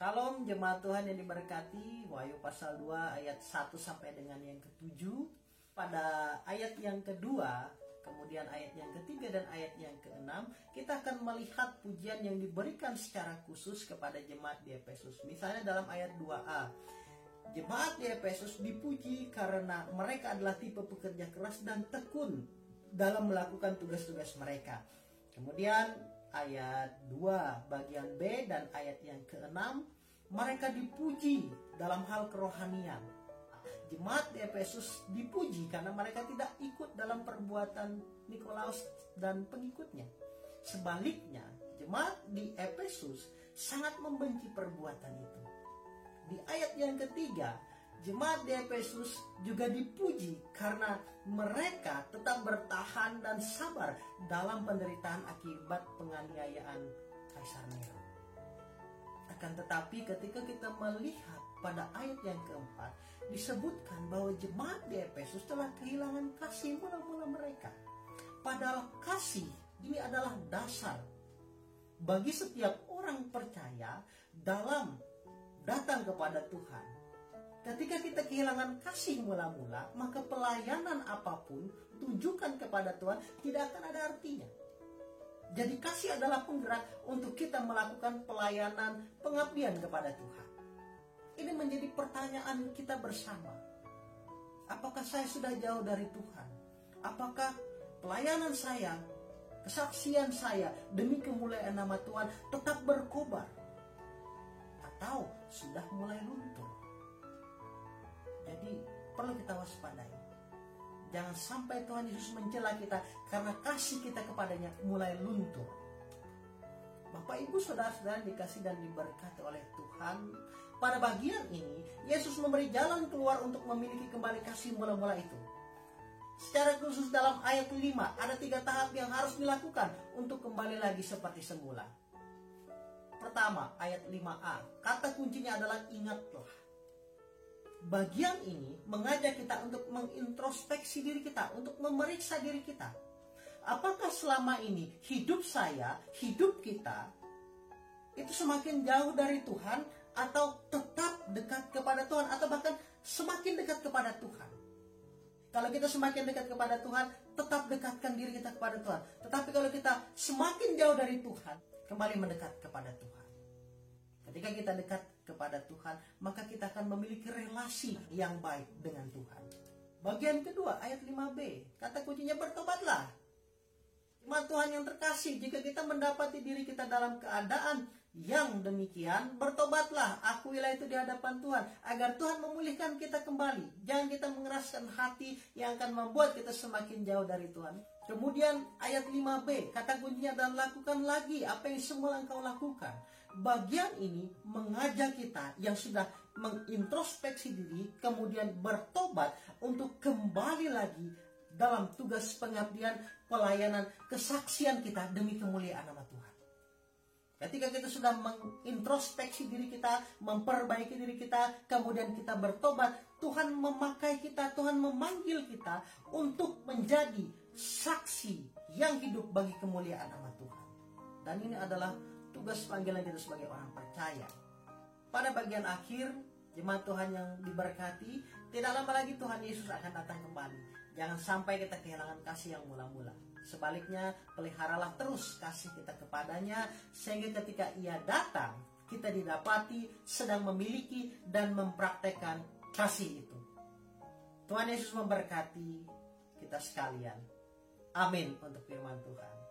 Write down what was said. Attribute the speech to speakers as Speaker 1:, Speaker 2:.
Speaker 1: Shalom jemaat Tuhan yang diberkati. Wahyu pasal 2 ayat 1 sampai dengan yang ke-7. Pada ayat yang kedua, kemudian ayat yang ketiga dan ayat yang ke-6, kita akan melihat pujian yang diberikan secara khusus kepada jemaat di Efesus. Misalnya dalam ayat 2a, jemaat di Efesus dipuji karena mereka adalah tipe pekerja keras dan tekun dalam melakukan tugas-tugas mereka. Kemudian ayat 2 bagian B dan ayat yang ke-6, mereka dipuji dalam hal kerohanian. Jemaat di Efesus dipuji karena mereka tidak ikut dalam perbuatan Nikolaus dan pengikutnya. Sebaliknya, jemaat di Efesus sangat membenci perbuatan itu. Di ayat yang ketiga, jemaat di Efesus juga dipuji karena mereka tetap bertahan dan sabar dalam penderitaan akibat penganiayaan Kaisar Nero. Akan tetapi ketika kita melihat pada ayat yang keempat, disebutkan bahwa jemaat di Efesus telah kehilangan kasih mula-mula mereka. Padahal kasih ini adalah dasar bagi setiap orang percaya dalam datang kepada Tuhan. Ketika kita kehilangan kasih mula-mula, maka pelayanan apapun tunjukkan kepada Tuhan tidak akan ada artinya. Jadi kasih adalah penggerak untuk kita melakukan pelayanan pengabdian kepada Tuhan. Ini menjadi pertanyaan kita bersama. Apakah saya sudah jauh dari Tuhan? Apakah pelayanan saya, kesaksian saya demi kemuliaan nama Tuhan tetap berkobar? Atau sudah mulai luntur? Jadi perlu kita waspadai. Jangan sampai Tuhan Yesus mencela kita karena kasih kita kepadanya mulai luntur. Bapak Ibu Saudara-saudara dikasih dan diberkati oleh Tuhan. Pada bagian ini Yesus memberi jalan keluar untuk memiliki kembali kasih mula-mula itu. Secara khusus dalam ayat 5 ada 3 tahap yang harus dilakukan untuk kembali lagi seperti semula. Pertama, ayat 5a, kata kuncinya adalah ingatlah. Bagian ini mengajak kita untuk mengintrospeksi diri kita, untuk memeriksa diri kita. Apakah selama ini hidup saya, hidup kita itu semakin jauh dari Tuhan, atau tetap dekat kepada Tuhan, atau bahkan semakin dekat kepada Tuhan? Kalau kita semakin dekat kepada Tuhan, tetap dekatkan diri kita kepada Tuhan. Tetapi kalau kita semakin jauh dari Tuhan, kembali mendekat kepada Tuhan. Ketika kita dekat kepada Tuhan, maka kita akan memiliki relasi yang baik dengan Tuhan. Bagian kedua, ayat 5b, kata kuncinya bertobatlah. Jemaat Tuhan yang terkasih, jika kita mendapati diri kita dalam keadaan yang demikian, bertobatlah, akuilah itu di hadapan Tuhan, agar Tuhan memulihkan kita kembali. Jangan kita mengeraskan hati yang akan membuat kita semakin jauh dari Tuhan. Kemudian ayat 5b, kata kuncinya adalah lakukan lagi apa yang semula engkau lakukan. Bagian ini mengajak kita yang sudah mengintrospeksi diri, kemudian bertobat untuk kembali lagi dalam tugas pengabdian, pelayanan, kesaksian kita demi kemuliaan nama Tuhan. Ketika kita sudah mengintrospeksi diri kita, memperbaiki diri kita, kemudian kita bertobat, Tuhan memakai kita, Tuhan memanggil kita untuk menjadi saksi yang hidup bagi kemuliaan nama Tuhan. Dan ini adalah tugas panggilan kita sebagai orang percaya. Pada bagian akhir, jemaat Tuhan yang diberkati, tidak lama lagi Tuhan Yesus akan datang kembali. Jangan sampai kita kehilangan kasih yang mula-mula. Sebaliknya, peliharalah terus kasih kita kepadanya, sehingga ketika Ia datang, kita didapati sedang memiliki dan mempraktekkan kasih itu. Tuhan Yesus memberkati kita sekalian. Amin untuk firman Tuhan.